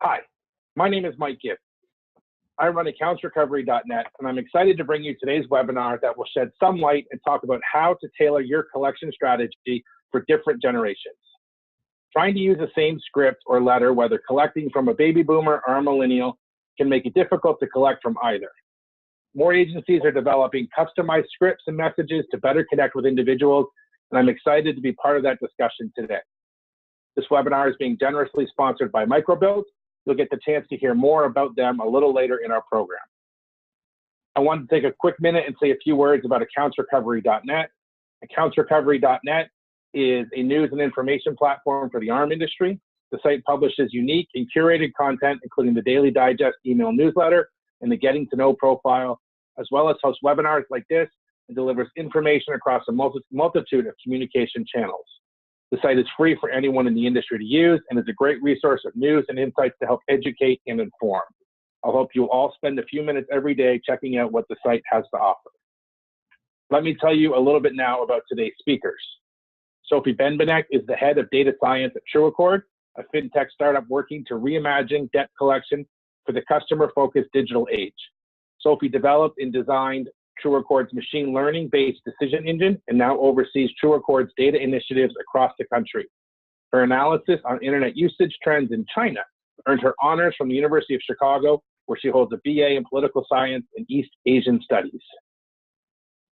Hi, my name is Mike Gibb. I run AccountsRecovery.net, and I'm excited to bring you today's webinar that will shed some light and talk about how to tailor your collection strategy for different generations. Trying to use the same script or letter, whether collecting from a baby boomer or a millennial, can make it difficult to collect from either. More agencies are developing customized scripts and messages to better connect with individuals, and I'm excited to be part of that discussion today. This webinar is being generously sponsored by Microbuild. You'll get the chance to hear more about them a little later in our program. I wanted to take a quick minute and say a few words about AccountsRecovery.net. AccountsRecovery.net is a news and information platform for the arm industry. The site publishes unique and curated content, including the Daily Digest email newsletter and the Getting to Know profile, as well as hosts webinars like this and delivers information across a multitude of communication channels. The site is free for anyone in the industry to use and is a great resource of news and insights to help educate and inform. I hope you all spend a few minutes every day checking out what the site has to offer. Let me tell you a little bit now about today's speakers. Sophie Benbenek is the head of data science at TrueAccord, a fintech startup working to reimagine debt collection for the customer-focused digital age. Sophie developed and designed TrueAccord's machine learning-based decision engine and now oversees TrueAccord's data initiatives across the country. Her analysis on internet usage trends in China earned her honors from the University of Chicago, where she holds a BA in political science and East Asian studies.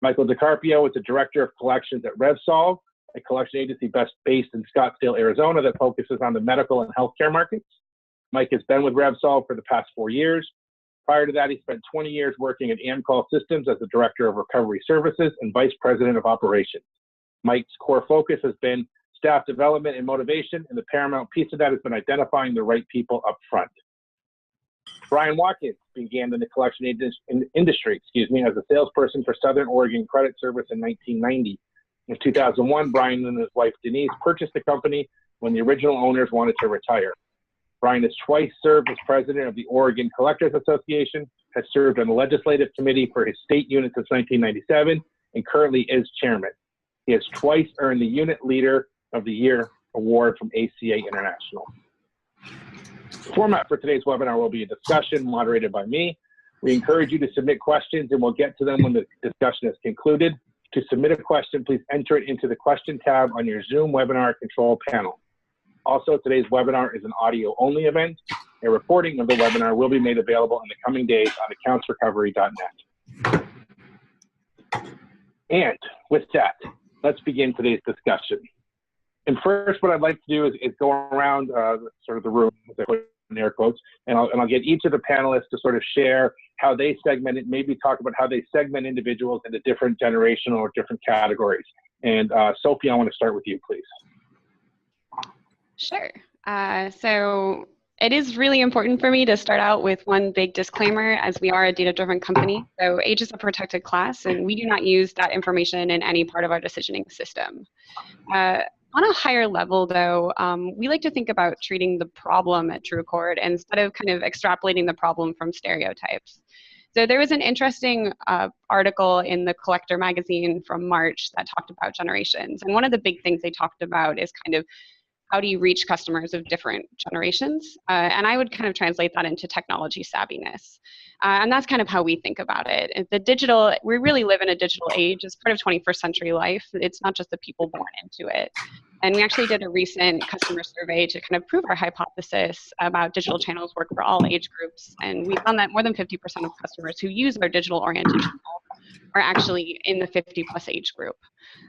Michael DeCarpio is the director of collections at RevSolve, a collection agency based in Scottsdale, Arizona that focuses on the medical and healthcare markets. Mike has been with RevSolve for the past 4 years. Prior to that, he spent 20 years working at Amcol Systems as the Director of Recovery Services and Vice President of Operations. Mike's core focus has been staff development and motivation, and the paramount piece of that has been identifying the right people up front. Brian Watkins began in the collection industry, as a salesperson for Southern Oregon Credit Service in 1990. In 2001, Brian and his wife Denise purchased the company when the original owners wanted to retire. Brian has twice served as president of the Oregon Collectors Association, has served on the legislative committee for his state unit since 1997, and currently is chairman. He has twice earned the Unit Leader of the Year award from ACA International. The format for today's webinar will be a discussion moderated by me. We encourage you to submit questions, and we'll get to them when the discussion is concluded. To submit a question, please enter it into the question tab on your Zoom webinar control panel. Also, today's webinar is an audio-only event. A recording of the webinar will be made available in the coming days on AccountsRecovery.net. And with that, let's begin today's discussion. And first, what I'd like to do is go around sort of the room, in air quotes, and I'll get each of the panelists to sort of share how they segment it, maybe talk about how they segment individuals into different generational or different categories. And Sophie, I want to start with you, please. Sure. So it is really important for me to start out with one big disclaimer, as we are a data-driven company. So age is a protected class, and we do not use that information in any part of our decisioning system. On a higher level, though, we like to think about treating the problem at TrueAccord instead of kind of extrapolating the problem from stereotypes. So there was an interesting article in the Collector magazine from March that talked about generations. And one of the big things they talked about is kind of how do you reach customers of different generations? And I would kind of translate that into technology savviness. And that's kind of how we think about it. We really live in a digital age. It's part of 21st century life. It's not just the people born into it. And we actually did a recent customer survey to kind of prove our hypothesis about digital channels work for all age groups. And we found that more than 50% of customers who use our digital-oriented channel are actually in the 50-plus age group.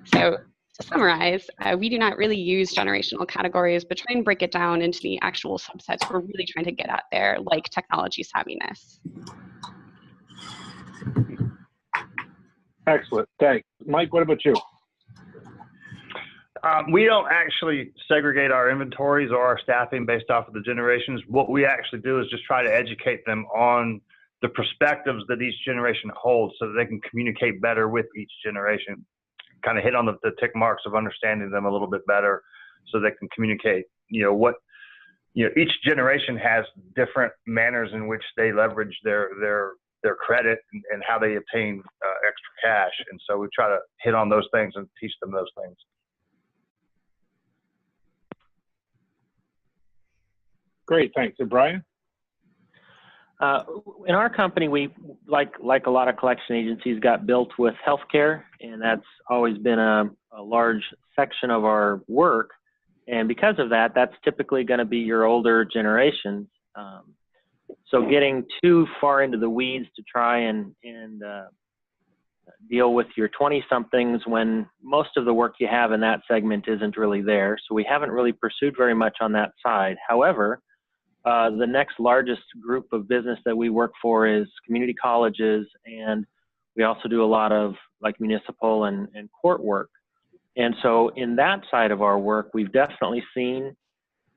So to summarize, we do not really use generational categories, but try and break it down into the actual subsets we're really trying to get at there, like technology savviness. Excellent, thanks. Mike, what about you? We don't actually segregate our inventories or our staffing based off of the generations. What we actually do is just try to educate them on the perspectives that each generation holds so that they can communicate better with each generation. Kind of hit on the tick marks of understanding them a little bit better so they can communicate, each generation has different manners in which they leverage their credit and how they obtain extra cash. And so we try to hit on those things and teach them those things. Great, thanks. And Brian? In our company, we, like a lot of collection agencies, got built with healthcare, and that's always been a large section of our work. And because of that, that's typically going to be your older generations. So getting too far into the weeds to try and deal with your 20-somethings when most of the work you have in that segment isn't really there. So we haven't really pursued very much on that side. However, the next largest group of business that we work for is community colleges, and we also do a lot of like municipal and court work. And so in that side of our work, we've definitely seen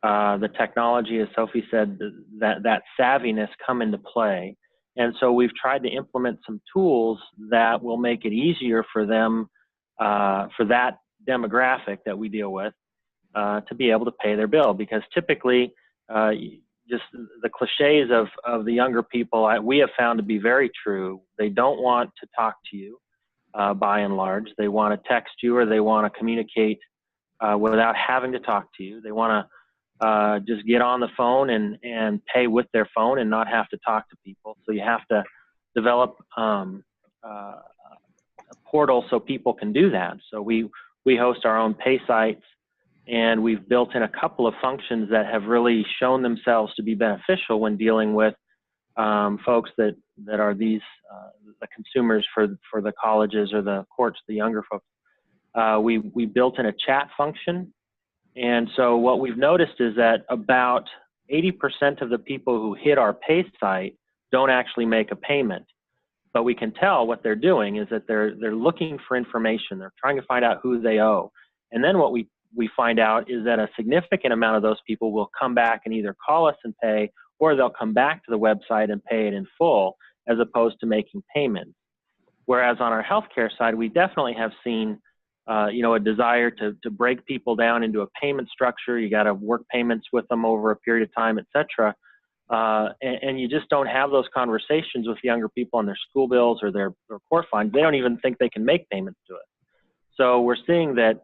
the technology, as Sophie said, that savviness come into play. And so we've tried to implement some tools that will make it easier for them, for that demographic that we deal with, to be able to pay their bill. Because typically, just the cliches of the younger people, we have found to be very true. They don't want to talk to you, by and large. They want to text you, or they want to communicate without having to talk to you. They want to just get on the phone and pay with their phone and not have to talk to people. So you have to develop a portal so people can do that. So we host our own pay sites, and we've built in a couple of functions that have really shown themselves to be beneficial when dealing with folks that are the consumers for the colleges or the courts, the younger folks. We built in a chat function. And so what we've noticed is that about 80% of the people who hit our pay site don't actually make a payment. But we can tell what they're doing is that they're looking for information. They're trying to find out who they owe. And then what we find out is that a significant amount of those people will come back and either call us and pay, or they'll come back to the website and pay it in full, as opposed to making payments. Whereas on our healthcare side, we definitely have seen a desire to break people down into a payment structure. You got to work payments with them over a period of time, et cetera. And you just don't have those conversations with younger people on their school bills or their court fines. They don't even think they can make payments to it. So we're seeing that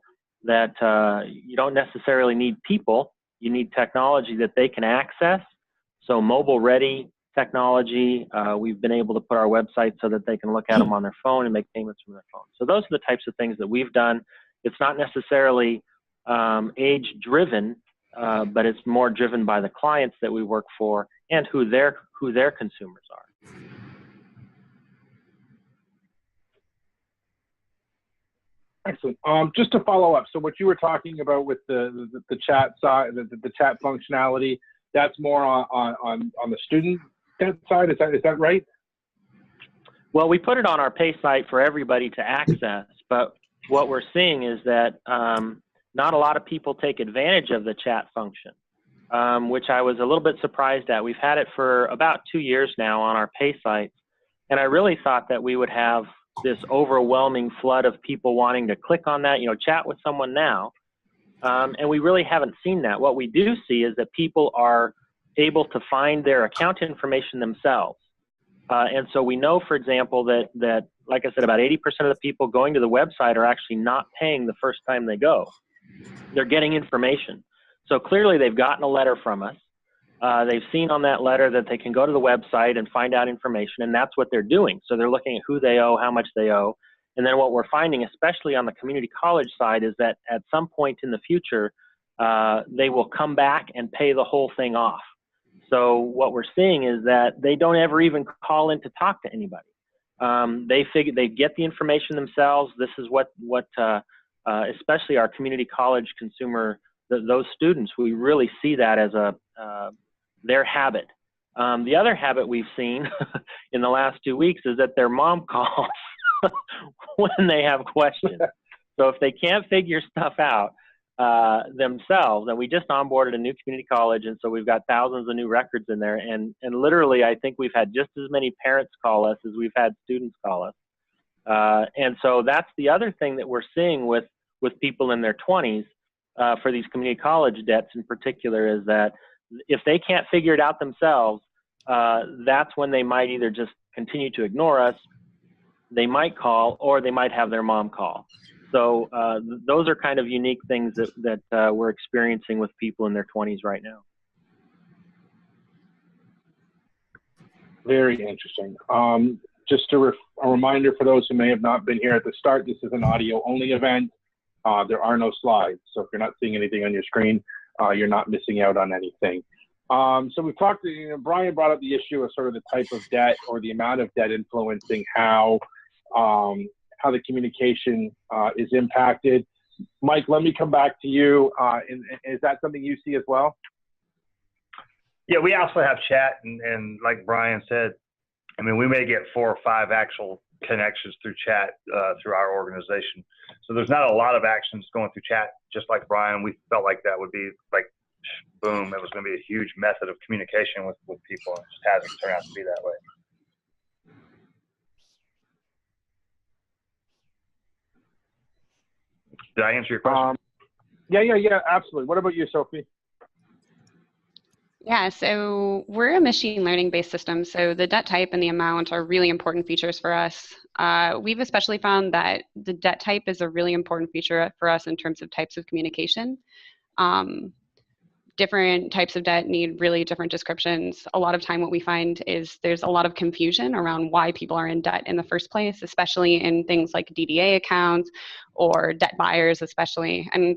you don't necessarily need people. You need technology that they can access. So mobile-ready technology, we've been able to put our website so that they can look at them on their phone and make payments from their phone. So those are the types of things that we've done. It's not necessarily age-driven, but it's more driven by the clients that we work for and who their consumers are. Excellent. Just to follow up, so what you were talking about with the chat side, the chat functionality, that's more on the student side. Is that right? Well, we put it on our pay site for everybody to access, but what we're seeing is that not a lot of people take advantage of the chat function, which I was a little bit surprised at. We've had it for about 2 years now on our pay sites, and I really thought that we would have this overwhelming flood of people wanting to click on that, chat with someone now. And we really haven't seen that. What we do see is that people are able to find their account information themselves. And so we know, for example, that, like I said, about 80% of the people going to the website are actually not paying the first time they go. They're getting information. So clearly they've gotten a letter from us. They've seen on that letter that they can go to the website and find out information, and that's what they're doing. So they're looking at who they owe, how much they owe. And then what we're finding, especially on the community college side, is that at some point in the future, they will come back and pay the whole thing off. So what we're seeing is that they don't ever even call in to talk to anybody. They get the information themselves. This is what especially our community college consumer, those students, we really see that as their habit. The other habit we've seen in the last 2 weeks is that their mom calls when they have questions. So if they can't figure stuff out themselves, and we just onboarded a new community college, and so we've got thousands of new records in there, and literally I think we've had just as many parents call us as we've had students call us. And so that's the other thing that we're seeing with people in their 20s for these community college debts in particular, is that if they can't figure it out themselves, that's when they might either just continue to ignore us, they might call, or they might have their mom call. So those are kind of unique things that we're experiencing with people in their 20s right now. Very interesting. Just a reminder for those who may have not been here at the start, this is an audio-only event. There are no slides, so if you're not seeing anything on your screen, you're not missing out on anything. So we've talked, Brian brought up the issue of sort of the type of debt or the amount of debt influencing how the communication is impacted. Mike, let me come back to you. Is that something you see as well? Yeah, we also have chat, and like Brian said, I mean, we may get 4 or 5 actual connections through chat through our organization. So there's not a lot of actions going through chat. Just like Brian, we felt like that would be like, boom, it was going to be a huge method of communication with people. It just hasn't turned out to be that way. Did I answer your question? Yeah, absolutely. What about you, Sophie? Yeah, so we're a machine learning based system. So the debt type and the amount are really important features for us. We've especially found that the debt type is a really important feature for us in terms of types of communication. Different types of debt need really different descriptions. A lot of time what we find is there's a lot of confusion around why people are in debt in the first place, especially in things like DDA accounts or debt buyers especially. And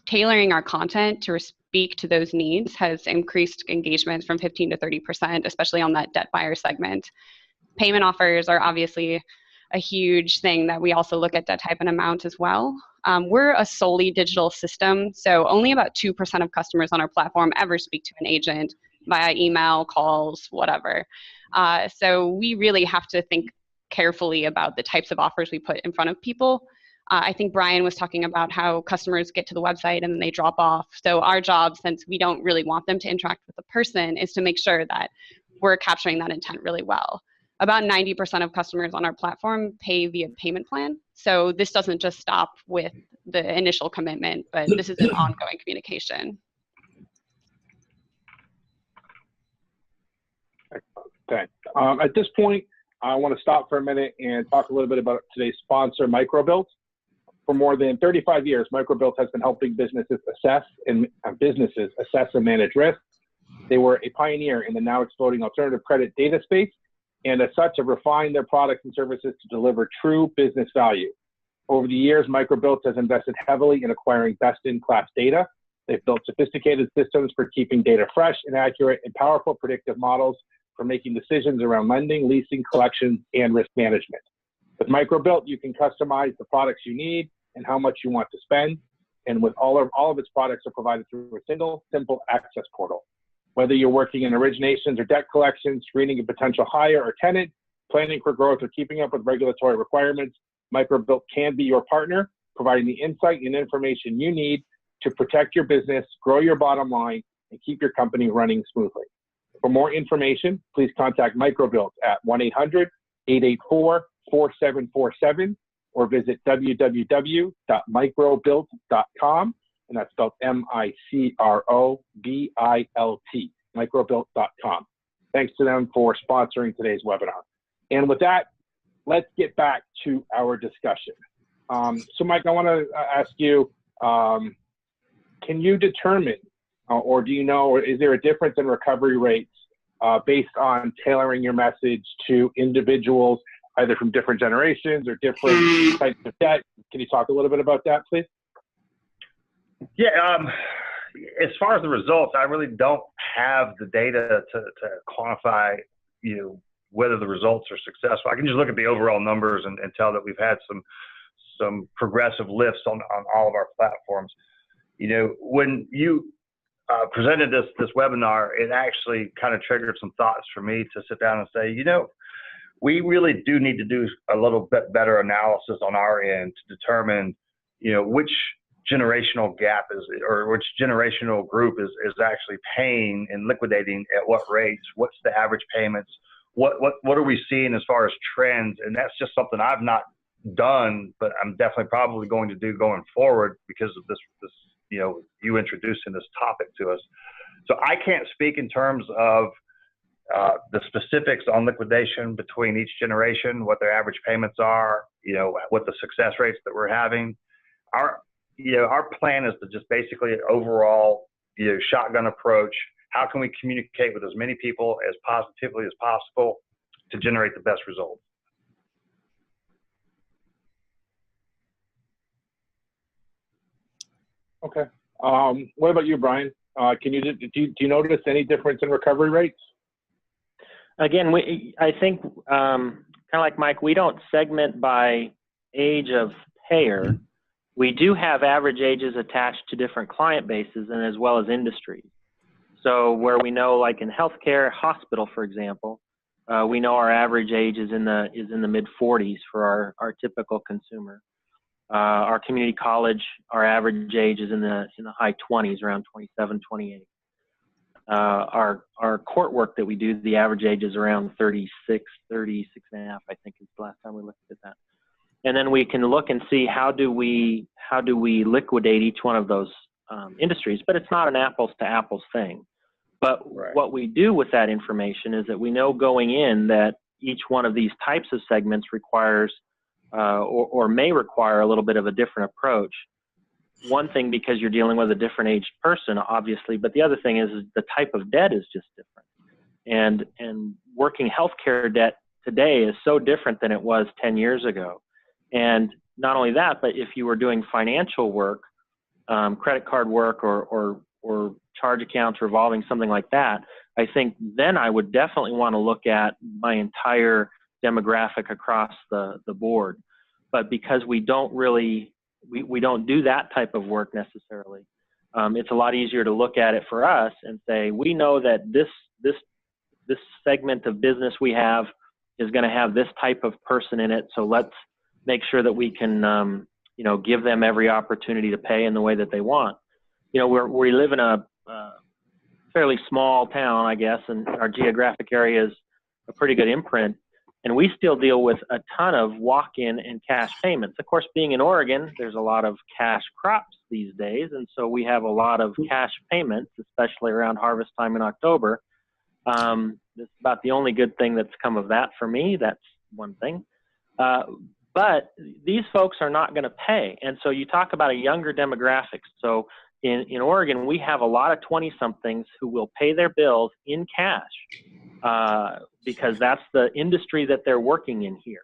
tailoring our content to speak to those needs has increased engagement from 15 to 30%, especially on that debt buyer segment. Payment offers are obviously a huge thing that we also look at debt type and amount as well. We're a solely digital system, so only about 2% of customers on our platform ever speak to an agent via email, calls, whatever. So we really have to think carefully about the types of offers we put in front of people. I think Brian was talking about how customers get to the website and then they drop off. So our job, since we don't really want them to interact with the person, is to make sure that we're capturing that intent really well. About 90% of customers on our platform pay via payment plan. So this doesn't just stop with the initial commitment, but this is an ongoing communication. Okay. At this point, I want to stop for a minute and talk a little bit about today's sponsor, Microbilt. For more than 35 years, Microbilt has been helping businesses assess and manage risk. They were a pioneer in the now exploding alternative credit data space, and as such have refined their products and services to deliver true business value. Over the years, Microbilt has invested heavily in acquiring best-in-class data. They've built sophisticated systems for keeping data fresh and accurate, and powerful predictive models for making decisions around lending, leasing, collections, and risk management. With Microbilt, you can customize the products you need and how much you want to spend. And with all of its products are provided through a single, simple access portal. Whether you're working in originations or debt collections, screening a potential hire or tenant, planning for growth, or keeping up with regulatory requirements, Microbilt can be your partner, providing the insight and information you need to protect your business, grow your bottom line, and keep your company running smoothly. For more information, please contact Microbilt at 1-800-884-4747 or visit www.microbilt.com, and that's spelled M-I-C-R-O-B-I-L-T, microbilt.com. Thanks to them for sponsoring today's webinar. And with that, let's get back to our discussion. So Mike, I want to ask you, can you determine, or do you know, or is there a difference in recovery rates based on tailoring your message to individuals, either from different generations or different types of debt? Can you talk a little bit about that, please? Yeah, as far as the results, I really don't have the data to quantify, whether the results are successful. I can just look at the overall numbers and tell that we've had some progressive lifts on all of our platforms. When you presented this webinar, it actually kind of triggered some thoughts for me to sit down and say, we really do need to do a little bit better analysis on our end to determine, which generational gap is, or which generational group is actually paying and liquidating at what rates, what's the average payments, what are we seeing as far as trends. And that's just something I've not done, but I'm definitely probably going to do going forward because of this you introducing this topic to us. So I can't speak in terms of the specifics on liquidation between each generation, what their average payments are, what the success rates that we're having. Our plan is to just basically overall, shotgun approach. How can we communicate with as many people as positively as possible to generate the best results. Okay. What about you, Brian? Do you notice any difference in recovery rates? Again, I think kind of like Mike, we don't segment by age of payer. We do have average ages attached to different client bases and as well as industries. So where we know, like in healthcare, hospital, for example, we know our average age is in the mid 40s for our typical consumer. Our community college, our average age is in the high 20s, around 27, 28. Our court work that we do, the average age is around 36 and a half, I think is the last time we looked at that. And then we can look and see how do we liquidate each one of those industries, but it's not an apples to apples thing. But Right. What we do with that information is that we know going in that each one of these types of segments requires or may require a little bit of a different approach. One thing, because you're dealing with a different aged person, obviously, but the other thing is the type of debt is just different. And working healthcare debt today is so different than it was 10 years ago. And not only that, but if you were doing financial work, credit card work or charge accounts revolving, something like that, I think then I would definitely want to look at my entire demographic across the board. But because we don't really, we don't do that type of work necessarily, it's a lot easier to look at it for us and say, we know that this segment of business we have is going to have this type of person in it, so let's make sure that we can give them every opportunity to pay in the way that they want. We live in a fairly small town, I guess, and our geographic area is a pretty good imprint. And we still deal with a ton of walk-in and cash payments. Of course, being in Oregon, there's a lot of cash crops these days. And so we have a lot of cash payments, especially around harvest time in October. That's about the only good thing that's come of that for me. That's one thing. But these folks are not going to pay. And so you talk about a younger demographic. So in Oregon, we have a lot of 20-somethings who will pay their bills in cash. Because that's the industry that they're working in here.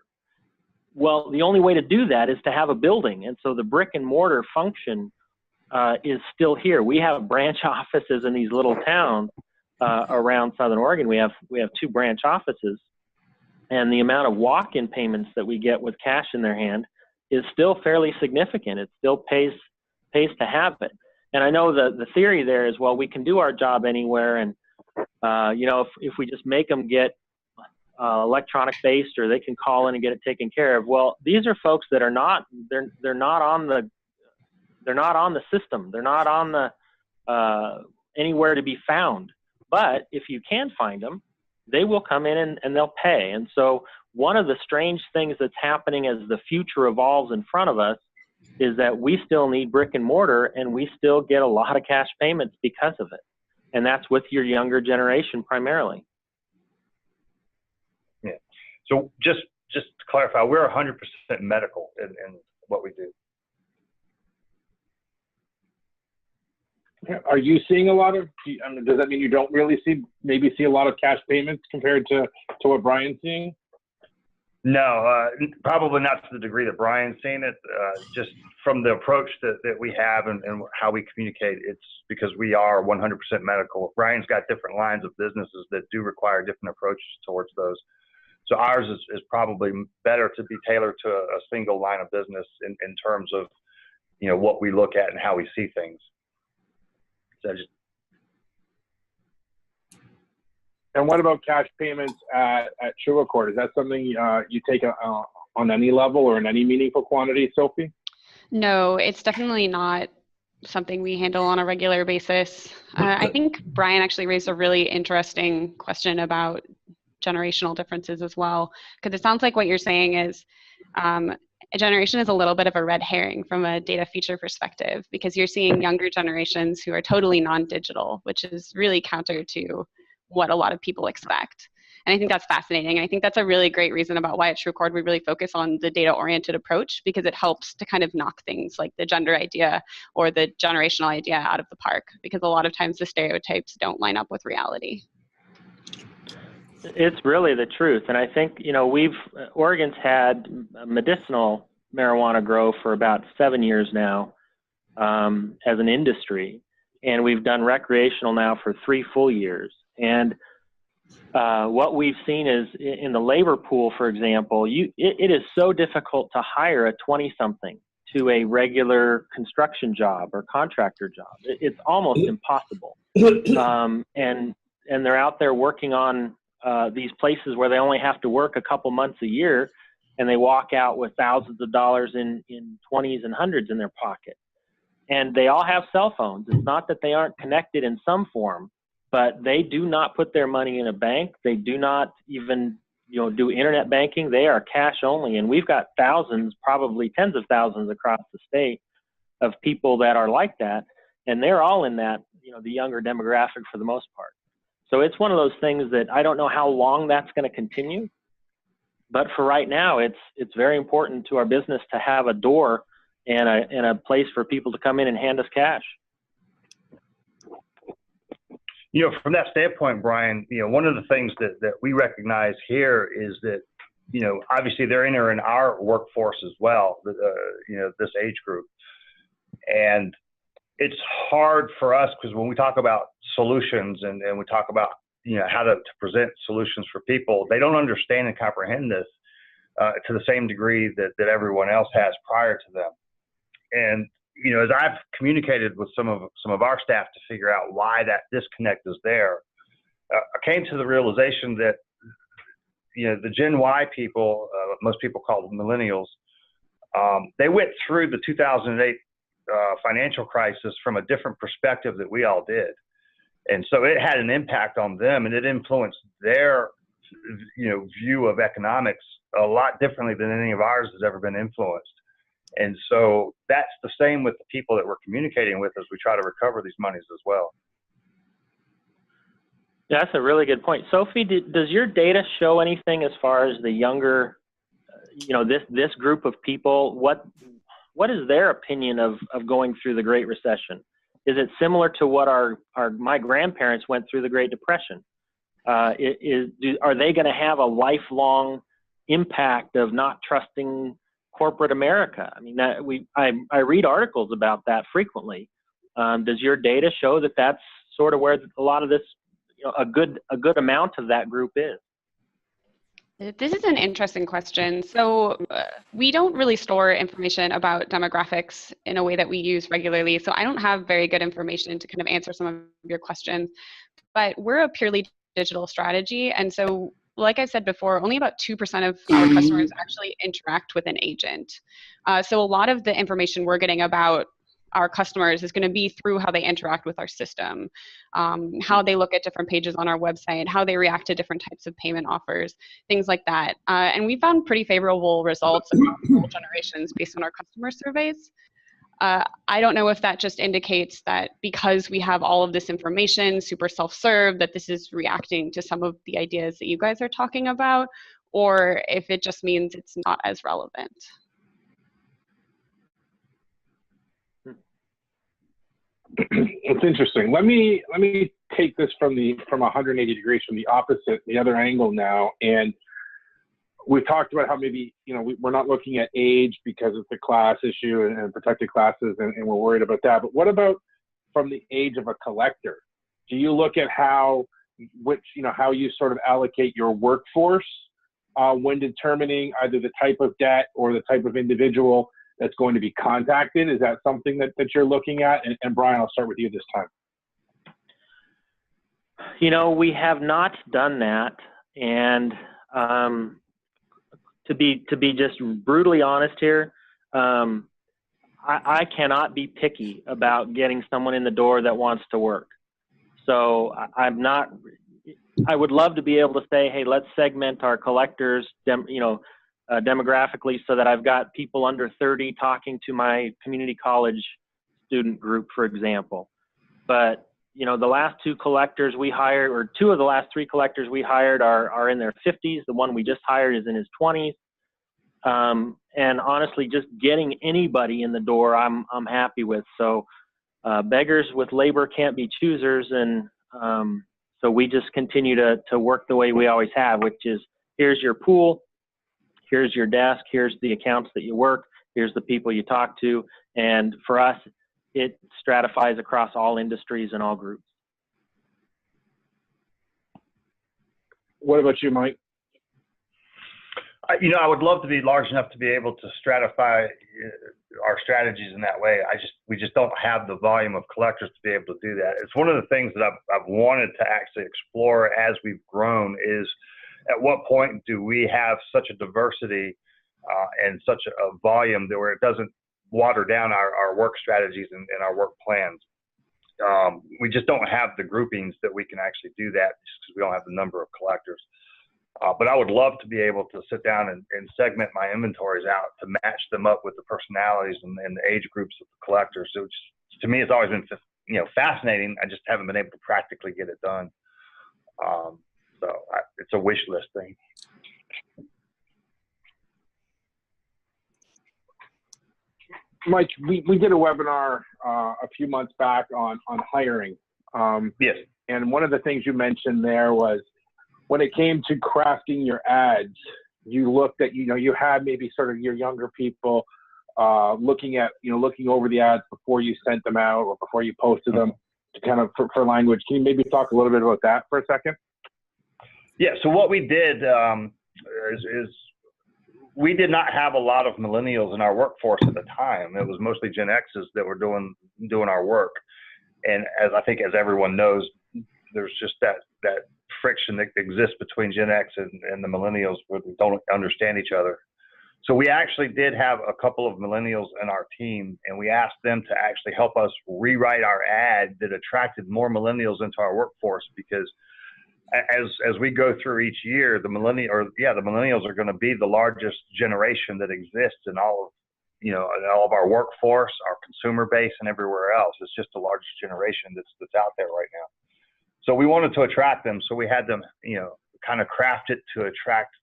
Well, the only way to do that is to have a building. And so the brick and mortar function is still here. We have branch offices in these little towns around Southern Oregon. We have 2 branch offices. And the amount of walk-in payments that we get with cash in their hand is still fairly significant. It still pays to have it. And I know the theory there is, well, we can do our job anywhere, and if we just make them get electronic based, or they can call in and get it taken care of. Well, these are folks that are not, they're not on the system. They're not on the, anywhere to be found. But if you can find them, they will come in and they'll pay. And so one of the strange things that's happening as the future evolves in front of us is that we still need brick and mortar, and we still get a lot of cash payments because of it. And that's with your younger generation primarily. Yeah. So just to clarify, we're 100% medical in what we do. Are you seeing a lot of, does that mean you don't really see a lot of cash payments compared to what Brian's seeing? No, probably not to the degree that Brian's seen it. Just from the approach that we have and how we communicate, it's because we are 100% medical. Brian's got different lines of businesses that do require different approaches towards those. So ours is probably better to be tailored to a single line of business in terms of, what we look at and how we see things. So And what about cash payments at TrueAccord? Is that something you take on any level or in any meaningful quantity, Sophie? No, it's definitely not something we handle on a regular basis. I think Brian actually raised a really interesting question about generational differences as well, because it sounds like what you're saying is a generation is a little bit of a red herring from a data feature perspective, because you're seeing younger generations who are totally non-digital, which is really counter to what a lot of people expect. And I think that's fascinating. I think that's a really great reason about why at TrueAccord we really focus on the data-oriented approach, because it helps to kind of knock things like the gender idea or the generational idea out of the park, because a lot of times the stereotypes don't line up with reality. It's really the truth. And I think, you know, Oregon's had medicinal marijuana grow for about 7 years now as an industry. And we've done recreational now for 3 full years. And what we've seen is in the labor pool, for example, it is so difficult to hire a 20-something to a regular construction job or contractor job. It's almost impossible. And they're out there working on these places where they only have to work a couple months a year, and they walk out with thousands of dollars in 20s and hundreds in their pocket. And they all have cell phones. It's not that they aren't connected in some form, but they do not put their money in a bank. They do not even, you know, do internet banking. They are cash only. And we've got thousands, probably tens of thousands across the state of people that are like that. And they're all in that, you know, the younger demographic for the most part. So it's one of those things that I don't know how long that's going to continue. But for right now, it's very important to our business to have a door and a place for people to come in and hand us cash. You know, from that standpoint, Brian, you know, one of the things that we recognize here is that, you know, obviously they're entering our workforce as well, you know, this age group. And it's hard for us because when we talk about solutions and we talk about, you know, how to present solutions for people, they don't understand and comprehend this to the same degree that everyone else has prior to them. And, you know, as I've communicated with some of our staff to figure out why that disconnect is there, I came to the realization that, you know, the Gen Y people, most people call them millennials, they went through the 2008 financial crisis from a different perspective that we all did. And so it had an impact on them, and it influenced their, you know, view of economics a lot differently than any of ours has ever been influenced. And so that's the same with the people that we're communicating with as we try to recover these monies as well. Yeah, that's a really good point. Sophie, does your data show anything as far as the younger, you know, this group of people? What is their opinion of going through the Great Recession? Is it similar to what my grandparents went through the Great Depression? Are they going to have a lifelong impact of not trusting corporate America? I mean, I read articles about that frequently. Does your data show that that's sort of where a lot of this, you know, a good amount of that group is? This is an interesting question. So we don't really store information about demographics in a way that we use regularly. So I don't have very good information to kind of answer some of your questions, but we're a purely digital strategy. And so, like I said before, only about 2% of our customers actually interact with an agent. So a lot of the information we're getting about our customers is going to be through how they interact with our system, how they look at different pages on our website, how they react to different types of payment offers, things like that. And we found pretty favorable results across all generations based on our customer surveys. I don't know if that just indicates that because we have all of this information, super self-serve, that this is reacting to some of the ideas that you guys are talking about, or if it just means it's not as relevant. It's interesting. Let me take this from 180 degrees, from the opposite, the other angle now. And we've talked about how maybe, you know, we're not looking at age because it's a class issue and protected classes, and we're worried about that. But what about from the age of a collector? Do you look at how you sort of allocate your workforce when determining either the type of debt or the type of individual that's going to be contacted? Is that something that you're looking at? And Brian, I'll start with you this time. You know, we have not done that. And to be just brutally honest here, I cannot be picky about getting someone in the door that wants to work. So I would love to be able to say, hey, let's segment our collectors, demographically, so that I've got people under 30 talking to my community college student group, for example. But, you know, the last 2 collectors we hired, or 2 of the last 3 collectors we hired are in their 50s. The one we just hired is in his 20s. And honestly, just getting anybody in the door, I'm happy with. So beggars with labor can't be choosers. And So we just continue to work the way we always have, which is here's your pool, here's your desk, here's the accounts that you work, here's the people you talk to. And for us, it stratifies across all industries and all groups. What about you, Mike? I would love to be large enough to be able to stratify our strategies in that way. We just don't have the volume of collectors to be able to do that. It's one of the things that I've wanted to actually explore as we've grown is at what point do we have such a diversity and such a volume that where it doesn't water down our work strategies and our work plans. We just don't have the groupings that we can actually do that just because we don't have the number of collectors. But I would love to be able to sit down and segment my inventories out to match them up with the personalities and the age groups of the collectors. So to me, it's always been fascinating. I just haven't been able to practically get it done. It's a wish list thing. Mike, we did a webinar a few months back on hiring. Yes. And one of the things you mentioned there was when it came to crafting your ads, you looked at, you had maybe sort of your younger people looking over the ads before you sent them out or before you posted them to kind of for language. Can you maybe talk a little bit about that for a second? Yeah. So what we did is we did not have a lot of millennials in our workforce at the time. It was mostly Gen X's that were doing our work. And as everyone knows, there's just that friction that exists between Gen X and the millennials where they don't understand each other. So we actually did have a couple of millennials in our team, and we asked them to actually help us rewrite our ad that attracted more millennials into our workforce, because as we go through each year, the millennials are going to be the largest generation that exists in all of our workforce, our consumer base, and everywhere else. It's just the largest generation that's out there right now. So we wanted to attract them. So we had them, kind of craft it to attract,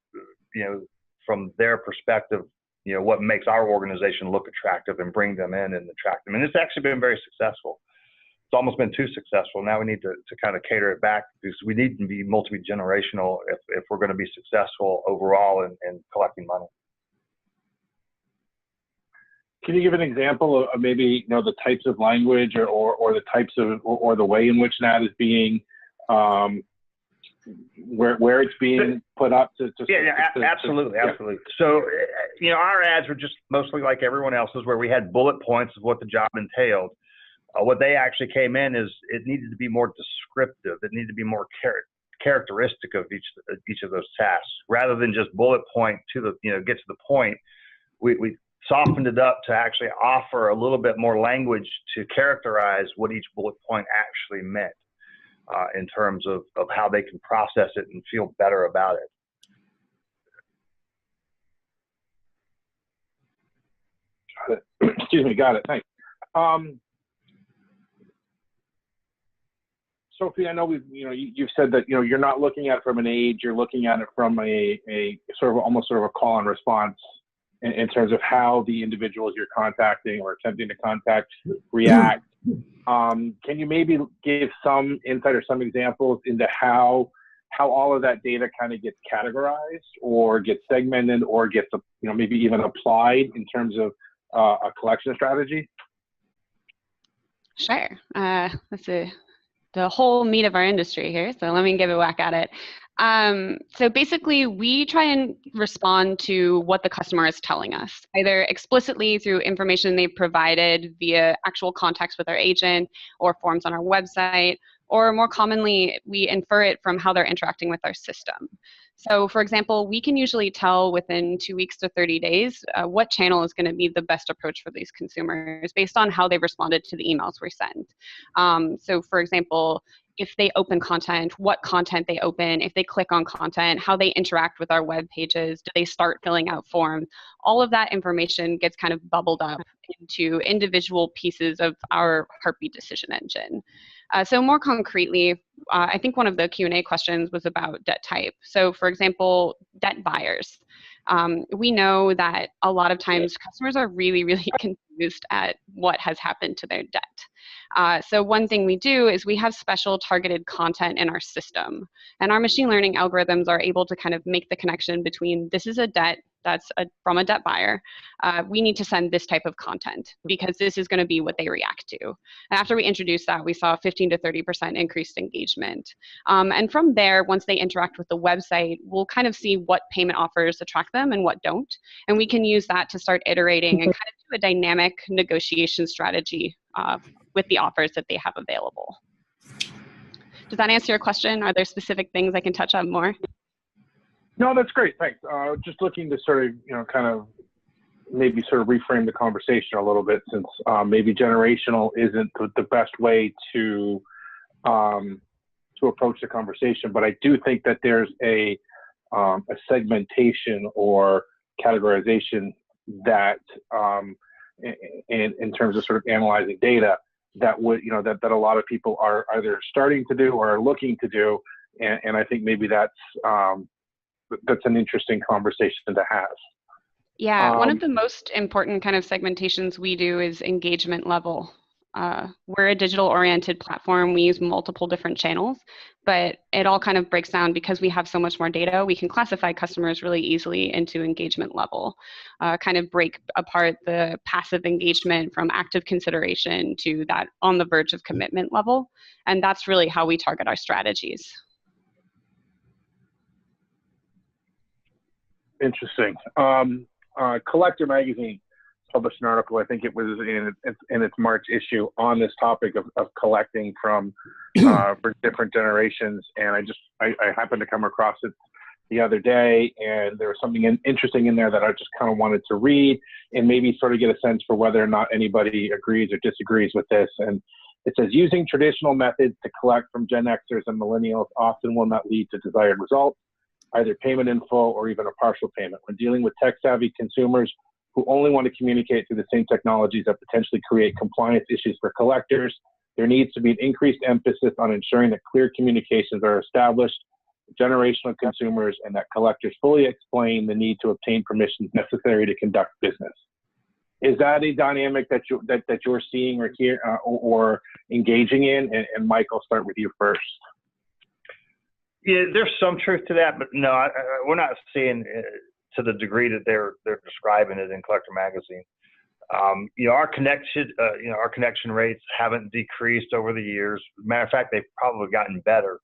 from their perspective, what makes our organization look attractive and bring them in and attract them. And it's actually been very successful. It's almost been too successful. Now we need to kind of cater it back because we need to be multi-generational if we're going to be successful overall in collecting money. Can you give an example of maybe the types of language or the types of or the way in which an ad is being where it's being put up to absolutely. So our ads were just mostly like everyone else's, where we had bullet points of what the job entailed. What they actually came in is it needed to be more descriptive. It needed to be more characteristic of each of those tasks, rather than just bullet point to get to the point. We softened it up to actually offer a little bit more language to characterize what each bullet point actually meant in terms of how they can process it and feel better about it. Got it. Excuse me. Got it. Thanks. Sophie, I know you've said that you're not looking at it from an age, you're looking at it from a almost a call and response in terms of how the individuals you're contacting or attempting to contact react. Can you maybe give some insight or some examples into how all of that data kind of gets categorized or gets segmented or gets maybe even applied in terms of a collection strategy? Sure. That's the whole meat of our industry here, so let me give a whack at it. So basically, we try and respond to what the customer is telling us, either explicitly through information they've provided via actual contacts with our agent or forms on our website, or more commonly, we infer it from how they're interacting with our system. So for example, we can usually tell within 2 weeks to 30 days what channel is going to be the best approach for these consumers based on how they've responded to the emails we send. So for example, if they open content, what content they open, if they click on content, how they interact with our web pages, do they start filling out forms? All of that information gets kind of bubbled up into individual pieces of our Heartbeat decision engine. So more concretely, I think one of the Q&A questions was about debt type. So for example, debt buyers. We know that a lot of times customers are really, really confused at what has happened to their debt. So one thing we do is we have special targeted content in our system, and our machine learning algorithms are able to kind of make the connection between this is a debt that's from a debt buyer. We need to send this type of content because this is going to be what they react to. And after we introduced that, we saw a 15 to 30% increased engagement. And from there, once they interact with the website, we'll kind of see what payment offers attract them and what don't. And we can use that to start iterating and kind of do a dynamic negotiation strategy with the offers that they have available. Does that answer your question? Are there specific things I can touch on more? No, that's great. Thanks. Just looking to sort of, kind of maybe sort of reframe the conversation a little bit, since maybe generational isn't the best way to approach the conversation. But I do think that there's a segmentation or categorization that in terms of sort of analyzing data that would, that a lot of people are either starting to do or are looking to do. And I think maybe that's an interesting conversation to have. Yeah, one of the most important kind of segmentations we do is engagement level. We're a digital-oriented platform. We use multiple different channels, but it all kind of breaks down because we have so much more data. We can classify customers really easily into engagement level, kind of break apart the passive engagement from active consideration to that on the verge of commitment level. And that's really how we target our strategies. Interesting. Collector Magazine published an article, I think it was in its March issue, on this topic of collecting from for different generations. And I happened to come across it the other day, and there was something interesting in there that I just kind of wanted to read and maybe sort of get a sense for whether or not anybody agrees or disagrees with this. And it says, using traditional methods to collect from Gen Xers and millennials often will not lead to desired results, either payment in full or even a partial payment. When dealing with tech-savvy consumers who only want to communicate through the same technologies that potentially create compliance issues for collectors, there needs to be an increased emphasis on ensuring that clear communications are established with generational consumers and that collectors fully explain the need to obtain permissions necessary to conduct business. Is that a dynamic that you're seeing or here or engaging in? And Mike, I'll start with you first. Yeah, there's some truth to that, but no, we're not seeing to the degree that they're describing it in Collector Magazine. Our connection rates haven't decreased over the years. Matter of fact, they've probably gotten better.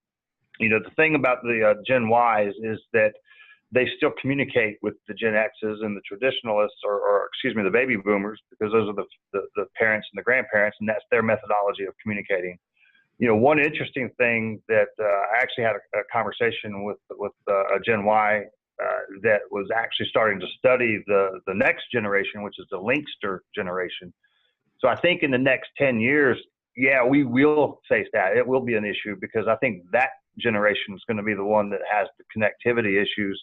The thing about the Gen Ys is that they still communicate with the Gen X's and the traditionalists, or excuse me, the baby boomers, because those are the parents and the grandparents, and that's their methodology of communicating. One interesting thing that I actually had a conversation with a Gen Y that was actually starting to study the next generation, which is the Linkster generation. So I think in the next 10 years, yeah, we will face that. It will be an issue because I think that generation is going to be the one that has the connectivity issues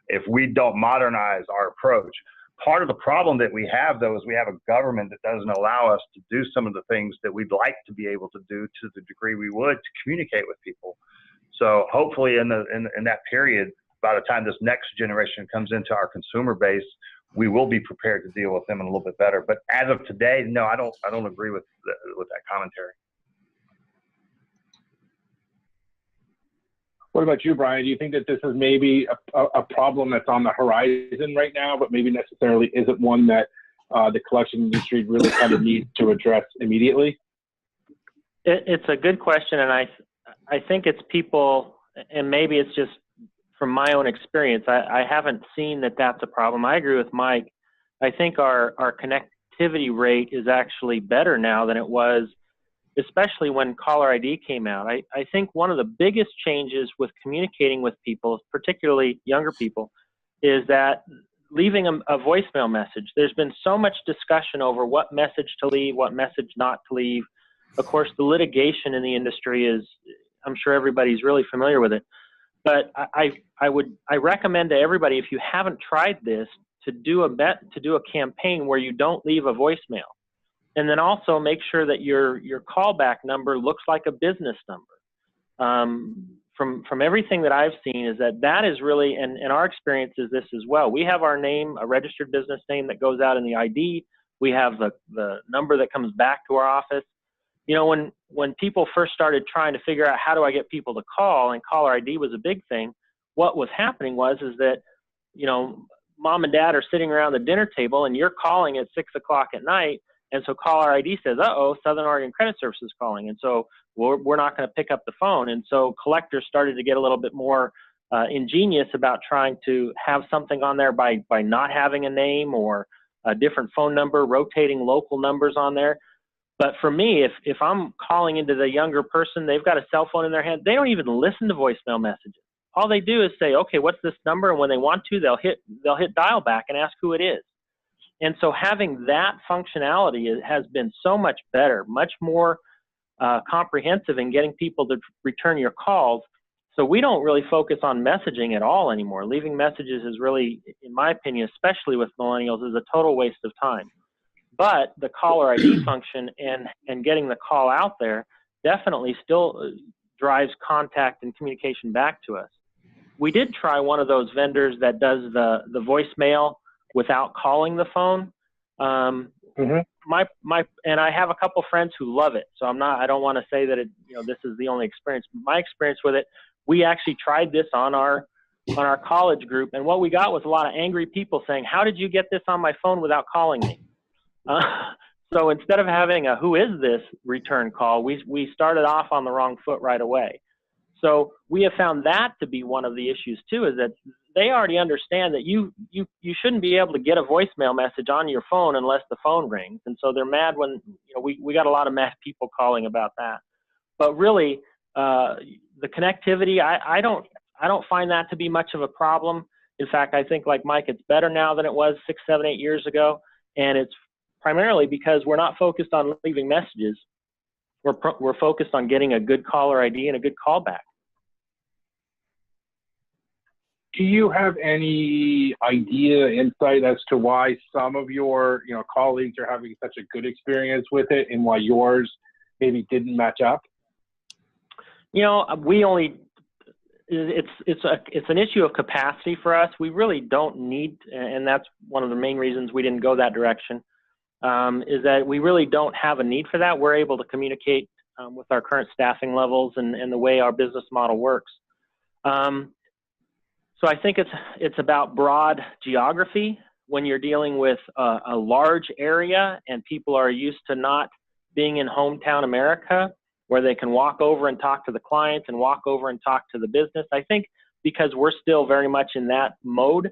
if we don't modernize our approach. Part of the problem that we have, though, is we have a government that doesn't allow us to do some of the things that we'd like to be able to do to the degree we would to communicate with people. So hopefully in that period, by the time this next generation comes into our consumer base, we will be prepared to deal with them a little bit better. But as of today, no, I don't agree with that commentary. What about you, Brian? Do you think that this is maybe a problem that's on the horizon right now, but maybe necessarily isn't one that the collection industry really kind of needs to address immediately? It's a good question, and I think it's people, and maybe it's just from my own experience, I haven't seen that that's a problem. I agree with Mike. I think our connectivity rate is actually better now than it was, especially when Caller ID came out. I think one of the biggest changes with communicating with people, particularly younger people, is that leaving a voicemail message. There's been so much discussion over what message to leave, what message not to leave. Of course, the litigation in the industry is, I'm sure everybody's really familiar with it. But I recommend to everybody, if you haven't tried this, to do a campaign where you don't leave a voicemail. And then also make sure that your callback number looks like a business number. from everything that I've seen is that is really, and our experience is this as well. We have our name, a registered business name that goes out in the ID. We have the number that comes back to our office. You know, when people first started trying to figure out how do I get people to call, and caller ID was a big thing, what was happening is that, you know, mom and dad are sitting around the dinner table and you're calling at 6 o'clock at night. And so caller ID says, uh-oh, Southern Oregon Credit Service is calling. And so we're not going to pick up the phone. And so collectors started to get a little bit more ingenious about trying to have something on there by not having a name or a different phone number, rotating local numbers on there. But for me, if I'm calling into the younger person, they've got a cell phone in their hand, they don't even listen to voicemail messages. All they do is say, okay, what's this number? And when they want to, they'll hit dial back and ask who it is. And so having that functionality has been so much better, much more comprehensive in getting people to return your calls. So we don't really focus on messaging at all anymore. Leaving messages is really, in my opinion, especially with millennials, is a total waste of time. But the caller ID function and getting the call out there definitely still drives contact and communication back to us. We did try one of those vendors that does the voicemail without calling the phone. And I have a couple friends who love it. So I don't want to say that this is the only experience. My experience with it, we actually tried this on our college group, and what we got was a lot of angry people saying, "How did you get this on my phone without calling me?" So instead of having a "who is this" return call, we started off on the wrong foot right away. So we have found that to be one of the issues too, is that they already understand that you shouldn't be able to get a voicemail message on your phone unless the phone rings. And so they're mad when, we got a lot of mad people calling about that. But really, the connectivity, I don't find that to be much of a problem. In fact, I think, like Mike, it's better now than it was 6, 7, 8 years ago. And it's primarily because we're not focused on leaving messages. We're focused on getting a good caller ID and a good callback. Do you have any idea, insight as to why some of your colleagues are having such a good experience with it and why yours maybe didn't match up? It's an issue of capacity for us. We really don't need, and that's one of the main reasons we didn't go that direction, is that we really don't have a need for that. We're able to communicate with our current staffing levels and the way our business model works. So I think it's about broad geography. When you're dealing with a large area and people are used to not being in hometown America, where they can walk over and talk to the clients and walk over and talk to the business. I think because we're still very much in that mode,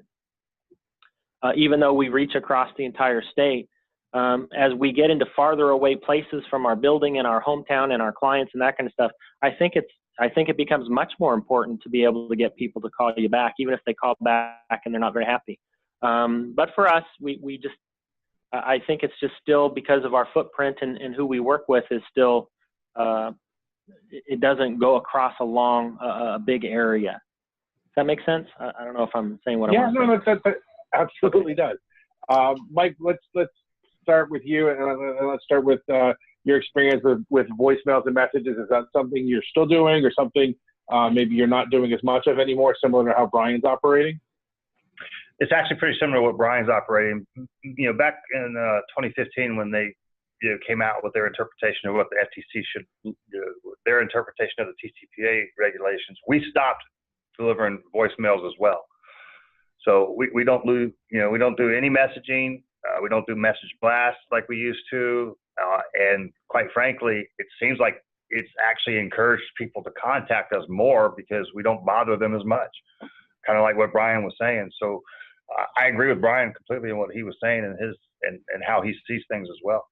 even though we reach across the entire state, as we get into farther away places from our building and our hometown and our clients and that kind of stuff, I think it becomes much more important to be able to get people to call you back, even if they call back and they're not very happy. But for us, I think it's just still because of our footprint and who we work with is still, it doesn't go across a big area. Does that make sense? I don't know if I'm saying what I want to say. Yeah, no, that absolutely does. Mike, let's start with you, and let's start with your experience with voicemails and messages. Is that something you're still doing, or something maybe you're not doing as much of anymore, similar to how Brian's operating? It's actually pretty similar to what Brian's operating. Back in 2015, when they came out with their interpretation of what the FTC should do, their interpretation of the TCPA regulations, we stopped delivering voicemails as well. So we don't do any messaging. We don't do message blasts like we used to. And quite frankly, it seems like it's actually encouraged people to contact us more because we don't bother them as much, kind of like what Brian was saying. So I agree with Brian completely on what he was saying and how he sees things as well.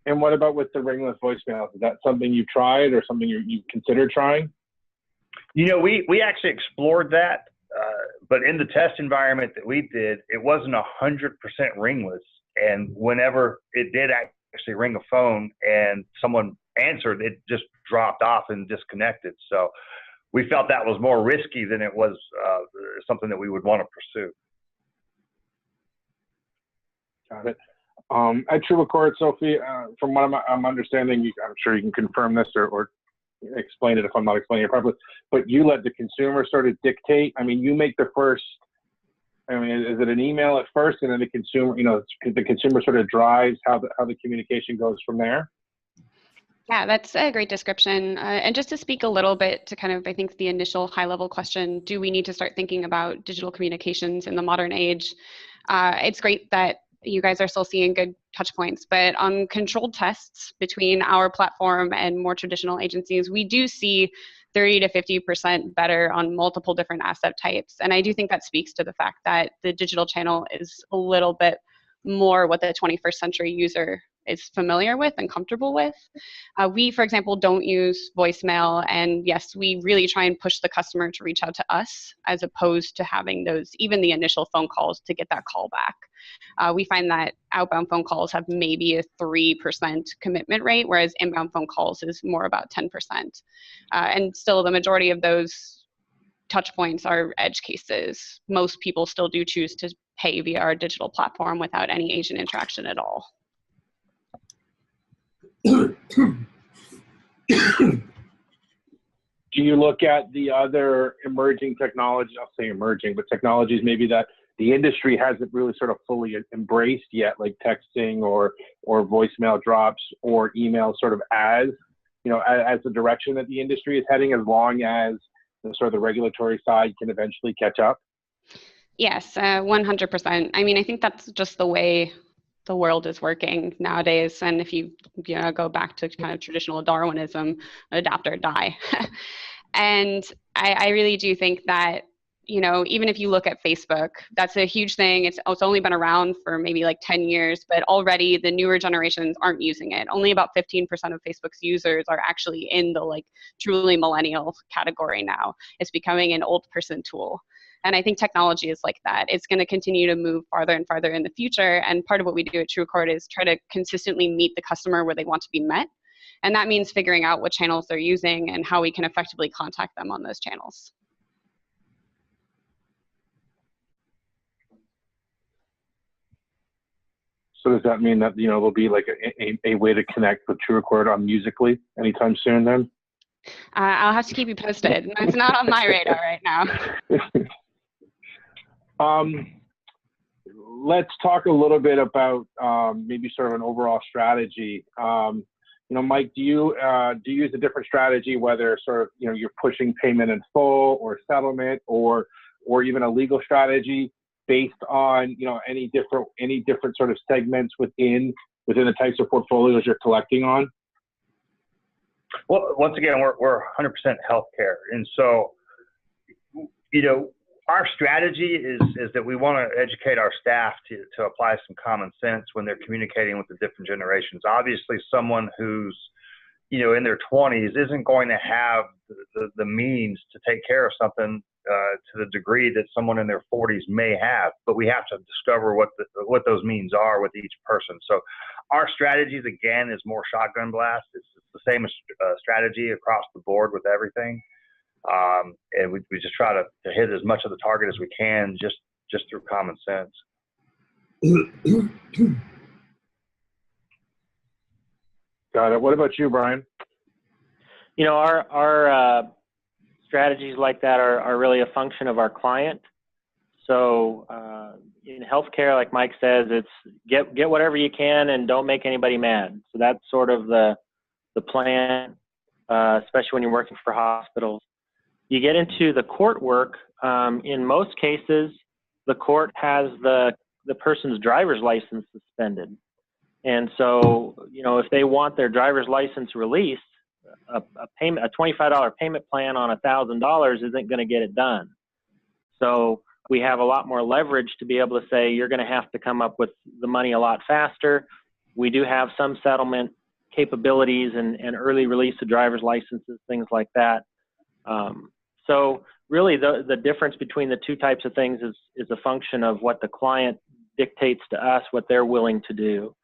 And what about with the ringless voicemails? Is that something you've tried or something you considered trying? We actually explored that, but in the test environment that we did, it wasn't 100% ringless. And whenever it did actually ring a phone and someone answered, it just dropped off and disconnected. So we felt that was more risky than it was something that we would want to pursue. Got it. At True Accord, Sophie, from what I'm understanding, I'm sure you can confirm this or explain it if I'm not explaining it properly, but you let the consumer sort of dictate. I mean, you make the first, I mean, is it an email at first and then the consumer, the consumer sort of drives how the communication goes from there? Yeah, that's a great description. And just to speak a little bit to kind of, I think, the initial high-level question, do we need to start thinking about digital communications in the modern age? It's great that you guys are still seeing good touch points, but on controlled tests between our platform and more traditional agencies, we do see 30 to 50% better on multiple different asset types. And I do think that speaks to the fact that the digital channel is a little bit more what the 21st century user is familiar with and comfortable with. We, for example, don't use voicemail, and yes, we really try and push the customer to reach out to us as opposed to having those, even the initial phone calls to get that call back. We find that outbound phone calls have maybe a 3% commitment rate, whereas inbound phone calls is more about 10%. And still the majority of those touch points are edge cases. Most people still do choose to pay via our digital platform without any agent interaction at all. Do you look at the other emerging technologies, I'll say emerging, but technologies maybe that the industry hasn't really sort of fully embraced yet, like texting or voicemail drops or email, sort of as the direction that the industry is heading, as long as sort of the regulatory side can eventually catch up? Yes, 100%. I mean, I think that's just the way the world is working nowadays. And if you go back to kind of traditional Darwinism, adapt or die. And I really do think that, even if you look at Facebook, that's a huge thing. It's only been around for maybe like 10 years, but already the newer generations aren't using it. Only about 15% of Facebook's users are actually in the like truly millennial category now. It's becoming an old person tool. And I think technology is like that. It's going to continue to move farther and farther in the future. And part of what we do at TrueAccord is try to consistently meet the customer where they want to be met. And that means figuring out what channels they're using and how we can effectively contact them on those channels. So does that mean that, there'll be like a way to connect with TrueAccord on Musical.ly anytime soon then? I'll have to keep you posted. It's not on my radar right now. Let's talk a little bit about maybe sort of an overall strategy. Mike, do you use a different strategy, whether sort of you're pushing payment in full or settlement or even a legal strategy based on any different sort of segments within the types of portfolios you're collecting on? Well, once again, we're 100% healthcare, and so our strategy is that we want to educate our staff to apply some common sense when they're communicating with the different generations. Obviously, someone who's in their 20s isn't going to have the means to take care of something to the degree that someone in their 40s may have, but we have to discover what those means are with each person. So our strategies, again, is more shotgun blast. It's the same strategy across the board with everything. And we just try to hit as much of the target as we can just through common sense. Got it. What about you, Brian? Our strategies like that are really a function of our client. So in healthcare, like Mike says, it's get whatever you can and don't make anybody mad. So that's sort of the plan, especially when you're working for hospitals. You get into the court work. In most cases, the court has the person's driver's license suspended. And so, if they want their driver's license released, a $25 payment plan on $1,000 isn't going to get it done. So we have a lot more leverage to be able to say, you're going to have to come up with the money a lot faster. We do have some settlement capabilities and early release of driver's licenses, things like that. So really the difference between the two types of things is a function of what the client dictates to us, what they're willing to do.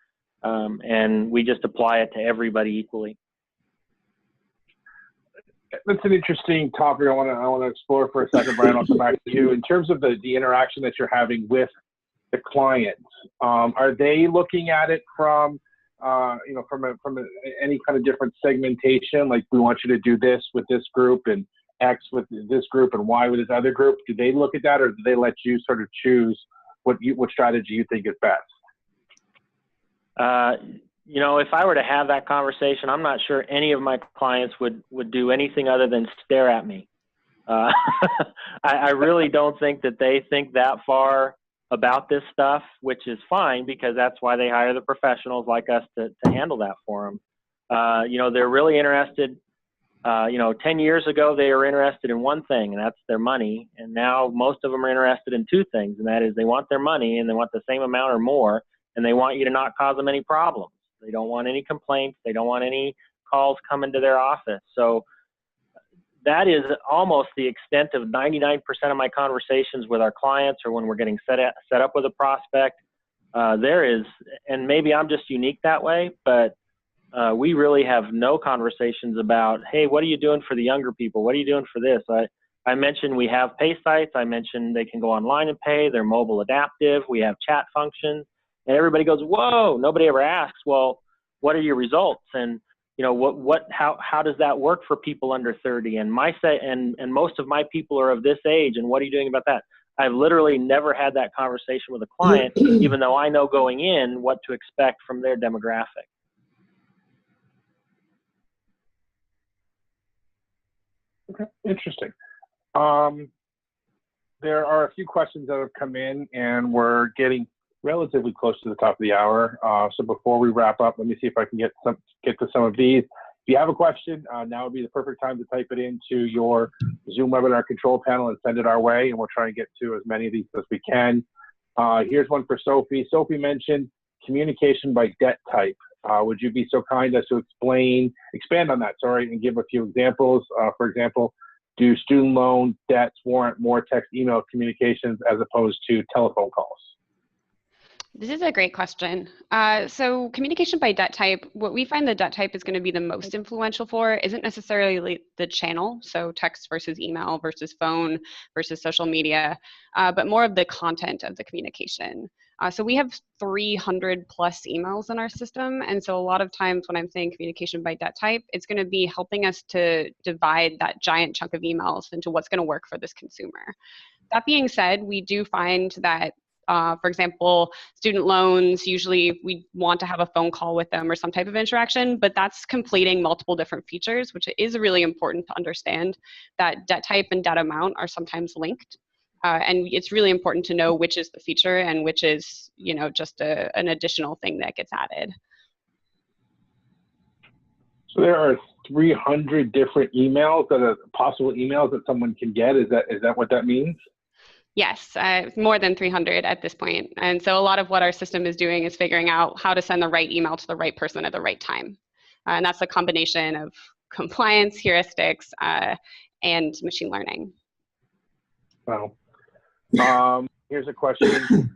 And we just apply it to everybody equally. That's an interesting topic I want to explore for a second, Brian. I'll come back to you. In terms of the interaction that you're having with the clients, are they looking at it from any kind of different segmentation? Like, we want you to do this with this group and X with this group and Y with this other group. Do they look at that, or do they let you sort of choose what strategy you think is best? If I were to have that conversation, I'm not sure any of my clients would do anything other than stare at me. I really don't think that they think that far about this stuff, which is fine, because that's why they hire the professionals like us to handle that for them. They're really interested. 10 years ago, they were interested in one thing, and that's their money. And now most of them are interested in two things, and that is they want their money and they want the same amount or more, and they want you to not cause them any problems. They don't want any complaints. They don't want any calls coming to their office. So that is almost the extent of 99% of my conversations with our clients, or when we're getting set up with a prospect. There is, and maybe I'm just unique that way, but we really have no conversations about, hey, what are you doing for the younger people? What are you doing for this? I mentioned we have pay sites. I mentioned they can go online and pay. They're mobile adaptive. We have chat functions. And everybody goes, whoa. Nobody ever asks, well, what are your results? And how does that work for people under 30? And and most of my people are of this age. And what are you doing about that? I've literally never had that conversation with a client, even though I know going in what to expect from their demographic. Okay, interesting. There are a few questions that have come in, and we're getting relatively close to the top of the hour. So before we wrap up, let me see if I can get to some of these. If you have a question, now would be the perfect time to type it into your Zoom webinar control panel and send it our way, and we'll try and get to as many of these as we can. Here's one for Sophie. Sophie mentioned communication by debt type. Would you be so kind as to expand on that, and give a few examples? For example, do student loan debts warrant more text email communications as opposed to telephone calls? This is a great question. So communication by debt type, what we find the debt type is going to be the most influential for isn't necessarily the channel, so text versus email versus phone versus social media, but more of the content of the communication. So we have 300 plus emails in our system, and so a lot of times when I'm saying communication by debt type, it's going to be helping us to divide that giant chunk of emails into what's going to work for this consumer. That being said, we do find that for example, student loans, usually we want to have a phone call with them or some type of interaction, but that's completing multiple different features, which is really important to understand that debt type and debt amount are sometimes linked. And it's really important to know which is the feature and which is, just an additional thing that gets added. So there are 300 different emails possible emails that someone can get. Is that what that means? Yes, more than 300 at this point. And so a lot of what our system is doing is figuring out how to send the right email to the right person at the right time. And that's a combination of compliance, heuristics, and machine learning. Wow. Here's a question.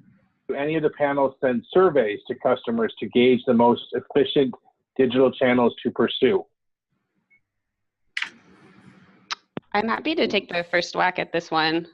Do any of the panels send surveys to customers to gauge the most efficient digital channels to pursue? I'm happy to take the first whack at this one.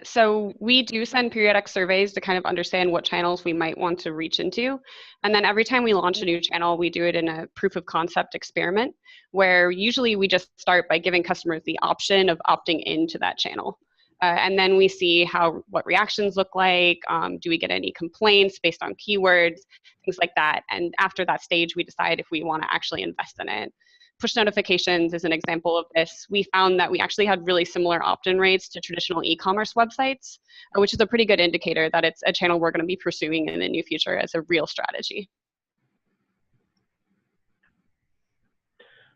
So we do send periodic surveys to kind of understand what channels we might want to reach into. And then every time we launch a new channel, we do it in a proof of concept experiment, where usually we just start by giving customers the option of opting into that channel. And then we see what reactions look like. Do we get any complaints based on keywords, things like that. And after that stage, we decide if we want to actually invest in it. Push notifications is an example of this. We found that we actually had really similar opt-in rates to traditional e-commerce websites, which is a pretty good indicator that it's a channel we're going to be pursuing in the near future as a real strategy.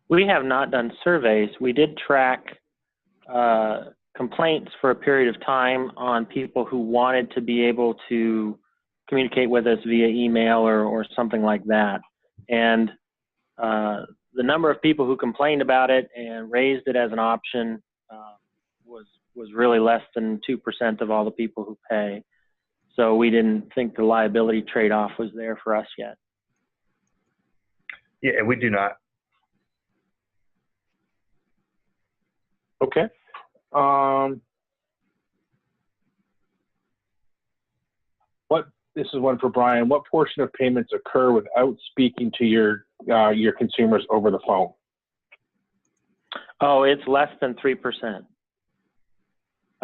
We have not done surveys. We did track complaints for a period of time on people who wanted to be able to communicate with us via email or something like that. And the number of people who complained about it and raised it as an option was really less than 2% of all the people who pay. So we didn't think the liability trade-off was there for us yet. Yeah, we do not. Okay. this is one for Brian. What portion of payments occur without speaking to your consumers over the phone? Oh, it's less than 3%.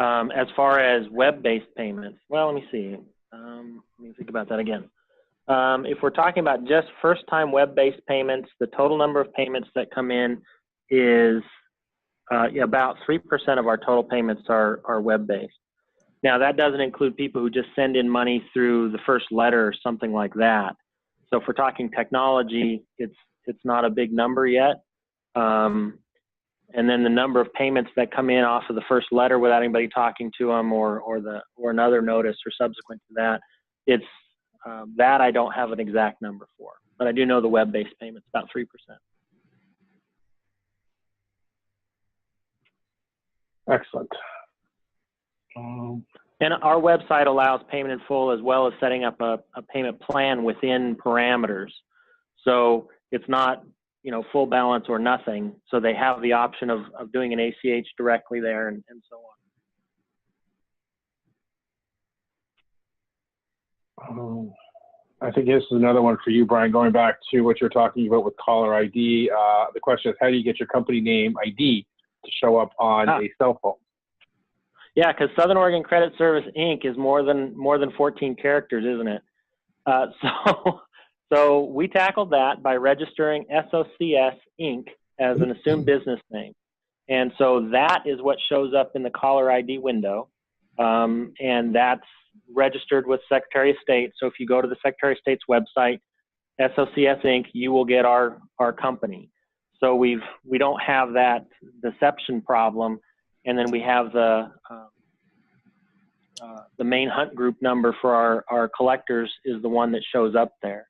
As far as web-based payments, well, let me see. Let me think about that again. If we're talking about just first-time web-based payments, the total number of payments that come in is about 3% of our total payments are web-based. Now, that doesn't include people who just send in money through the first letter or something like that. So if we're talking technology, it's not a big number yet. And then the number of payments that come in off of the first letter without anybody talking to them or another notice or subsequent to that, it's that I don't have an exact number for, but I do know the web-based payments, about 3%. Excellent. And our website allows payment in full as well as setting up a payment plan within parameters. So it's not, full balance or nothing. So they have the option of doing an ACH directly there and so on. I think this is another one for you, Brian, going back to what you're talking about with caller ID. The question is, how do you get your company name ID to show up on a cell phone? Yeah, because Southern Oregon Credit Service, Inc. is more than 14 characters, isn't it? So we tackled that by registering SOCS, Inc. as an assumed business name. And so that is what shows up in the caller ID window. And that's registered with Secretary of State. So if you go to the Secretary of State's website, SOCS, Inc., you will get our company. So we don't have that deception problem. And then we have the main hunt group number for our collectors is the one that shows up there.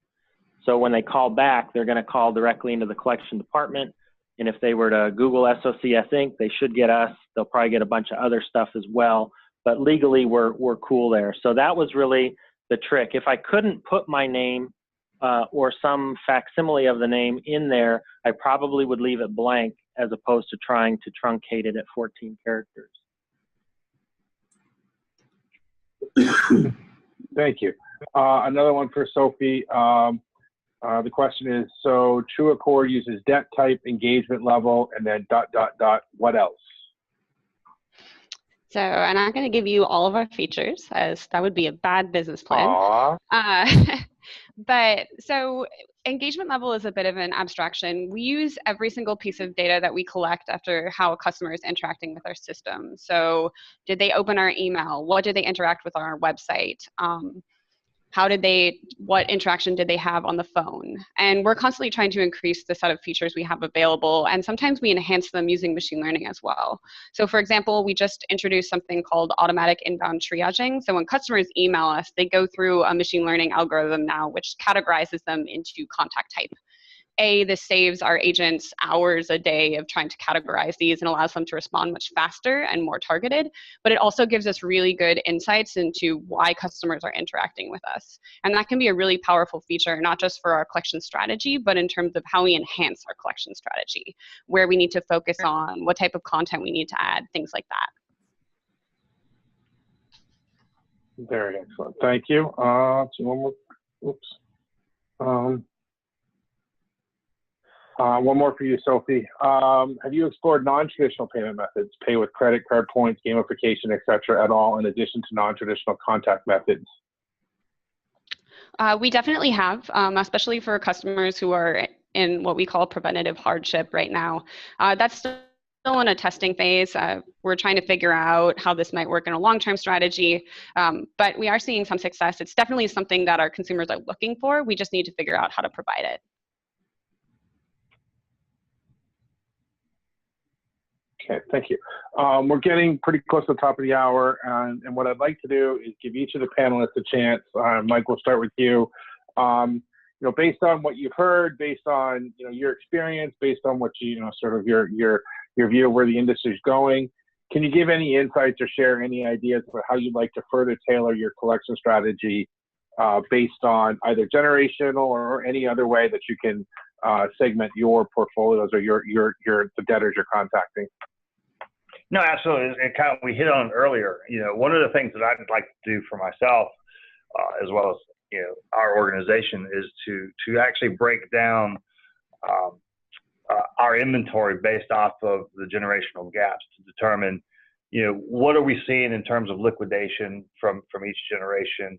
So when they call back, they're going to call directly into the collection department. And if they were to Google SOCS Inc., they should get us. They'll probably get a bunch of other stuff as well. But legally, we're cool there. So that was really the trick. If I couldn't put my name or some facsimile of the name in there, I probably would leave it blank as opposed to trying to truncate it at 14 characters. Thank you. Another one for Sophie. The question is, so TrueAccord uses debt type, engagement level, and then ... What else? So I'm not going to give you all of our features, as that would be a bad business plan. But so engagement level is a bit of an abstraction. We use every single piece of data that we collect after how a customer is interacting with our system. So did they open our email? What did they interact with on our website? What interaction did they have on the phone? And we're constantly trying to increase the set of features we have available, and sometimes we enhance them using machine learning as well. So for example, we just introduced something called automatic inbound triaging. So when customers email us, they go through a machine learning algorithm now, which categorizes them into contact type. This saves our agents hours a day of trying to categorize these and allows them to respond much faster and more targeted, but it also gives us really good insights into why customers are interacting with us. And that can be a really powerful feature, not just for our collection strategy, but in terms of how we enhance our collection strategy, where we need to focus on, what type of content we need to add, things like that. Very excellent. Thank you. So one more. Oops. One more for you, Sophie. Have you explored non-traditional payment methods, pay with credit card points, gamification, et cetera, at all, in addition to non-traditional contact methods? We definitely have, especially for customers who are in what we call preventative hardship right now. That's still in a testing phase. We're trying to figure out how this might work in a long-term strategy, but we are seeing some success. It's definitely something that our consumers are looking for. We just need to figure out how to provide it. Okay, thank you. We're getting pretty close to the top of the hour, and what I'd like to do is give each of the panelists a chance. Mike, we'll start with you. Based on what you've heard, based on your experience, based on what sort of your view of where the industry is going, can you give any insights or share any ideas about how you'd like to further tailor your collection strategy based on either generational or any other way that you can segment your portfolios or the debtors you're contacting? No, absolutely. And kind of we hit on it earlier. One of the things that I'd like to do for myself as well as our organization, is to actually break down our inventory based off of the generational gaps to determine, what are we seeing in terms of liquidation from each generation?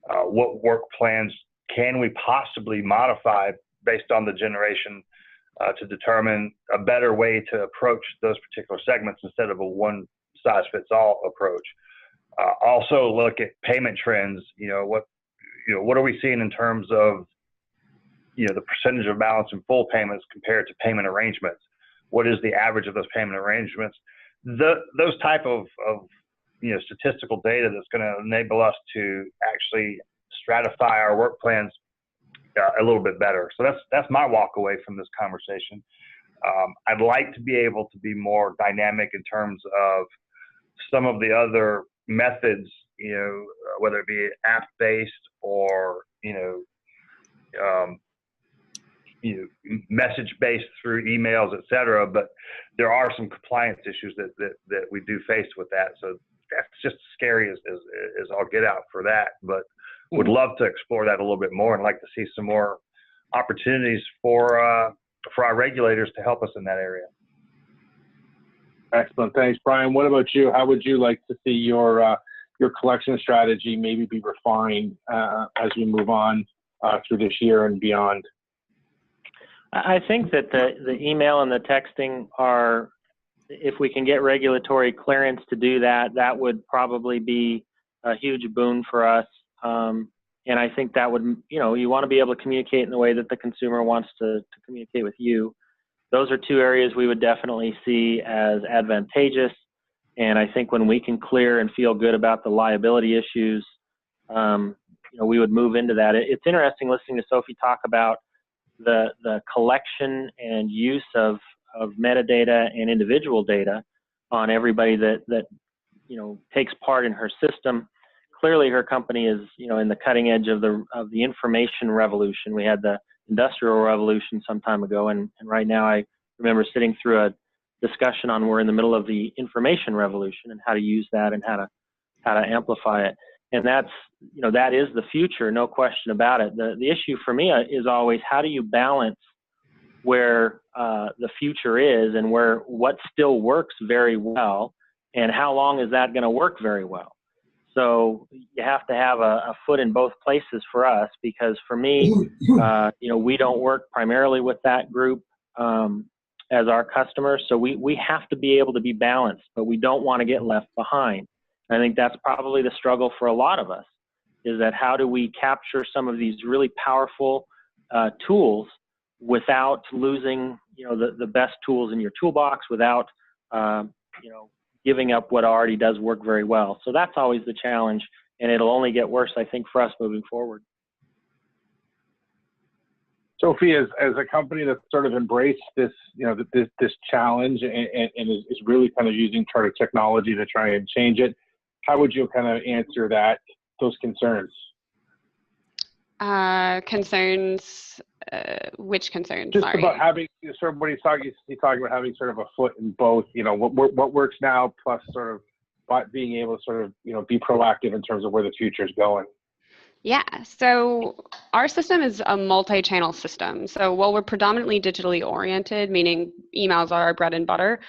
What work plans can we possibly modify based on the generation to determine a better way to approach those particular segments instead of a one-size-fits-all approach? Also look at payment trends. What are we seeing in terms of the percentage of balance in full payments compared to payment arrangements? What is the average of those payment arrangements? Those type of statistical data that's going to enable us to actually stratify our work plans a little bit better. So that's my walk away from this conversation. I'd like to be able to be more dynamic in terms of some of the other methods, whether it be app-based or message-based through emails, et cetera. But there are some compliance issues that we do face with that. So that's just scary as I'll get out for that. But would love to explore that a little bit more and like to see some more opportunities for our regulators to help us in that area. Excellent. Thanks, Brian. What about you? How would you like to see your collection strategy maybe be refined as we move on through this year and beyond? I think that the email and the texting are, if we can get regulatory clearance to do that, that would probably be a huge boon for us. And I think that would, you want to be able to communicate in the way that the consumer wants to communicate with you. Those are two areas we would definitely see as advantageous. And I think when we can clear and feel good about the liability issues, we would move into that. It's interesting listening to Sophie talk about the collection and use of metadata and individual data on everybody that takes part in her system. Clearly, her company is in the cutting edge of the information revolution. We had the industrial revolution some time ago, and right now I remember sitting through a discussion on we're in the middle of the information revolution and how to use that and how to amplify it. And that's that is the future, no question about it. The issue for me is always how do you balance where the future is and what still works very well, and how long is that going to work very well? So you have to have a foot in both places for us, because for me, we don't work primarily with that group as our customers. So we have to be able to be balanced, but we don't want to get left behind. I think that's probably the struggle for a lot of us, is that how do we capture some of these really powerful tools without losing, the best tools in your toolbox, without, giving up what already does work very well. So that's always the challenge, and it'll only get worse, I think, for us moving forward. Sophie, as a company that's sort of embraced this, this challenge and is really kind of using Charter technology to try and change it, how would you kind of answer those concerns? Concerns, which concerns? Just Sorry. about having, sort of what he's talking about having sort of a foot in both, what works now, plus sort of being able to sort of, be proactive in terms of where the future is going. Yeah, so our system is a multi-channel system. So while we're predominantly digitally oriented, meaning emails are our bread and butter,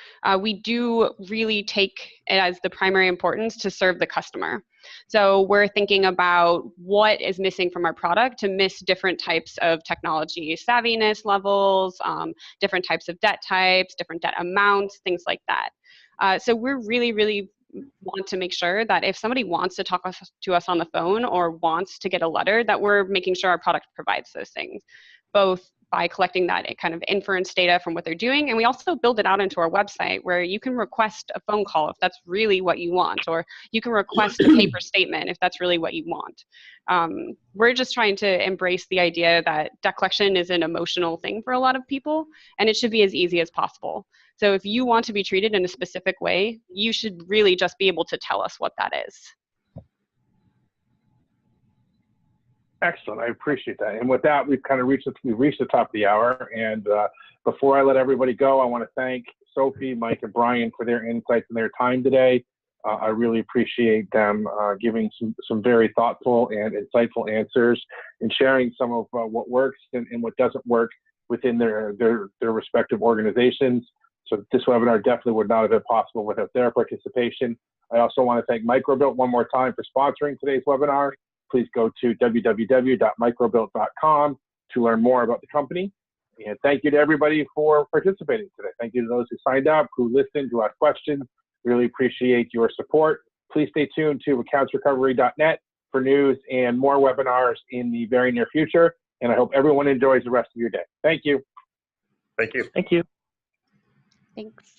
we do really take it as the primary importance to serve the customer. So we're thinking about what is missing from our product to miss different types of technology savviness levels, different types of debt types, different debt amounts, things like that. So we're really, really want to make sure that if somebody wants to talk to us on the phone or wants to get a letter, that we're making sure our product provides those things, both by collecting that kind of inference data from what they're doing. And we also build it out into our website where you can request a phone call if that's really what you want, or you can request a paper statement if that's really what you want. We're just trying to embrace the idea that debt collection is an emotional thing for a lot of people, and it should be as easy as possible. So if you want to be treated in a specific way, you should really just be able to tell us what that is. Excellent. I appreciate that. And with that, we've kind of reached the top of the hour. And before I let everybody go, I want to thank Sophie, Mike, and Brian for their insights and their time today. I really appreciate them giving some very thoughtful and insightful answers and sharing some of what works and what doesn't work within their respective organizations. So this webinar definitely would not have been possible without their participation. I also want to thank Microbuilt one more time for sponsoring today's webinar. Please go to www.microbuilt.com to learn more about the company. And thank you to everybody for participating today. Thank you to those who signed up, who listened, who asked questions. Really appreciate your support. Please stay tuned to accountsrecovery.net for news and more webinars in the very near future. And I hope everyone enjoys the rest of your day. Thank you. Thank you. Thank you. Thanks.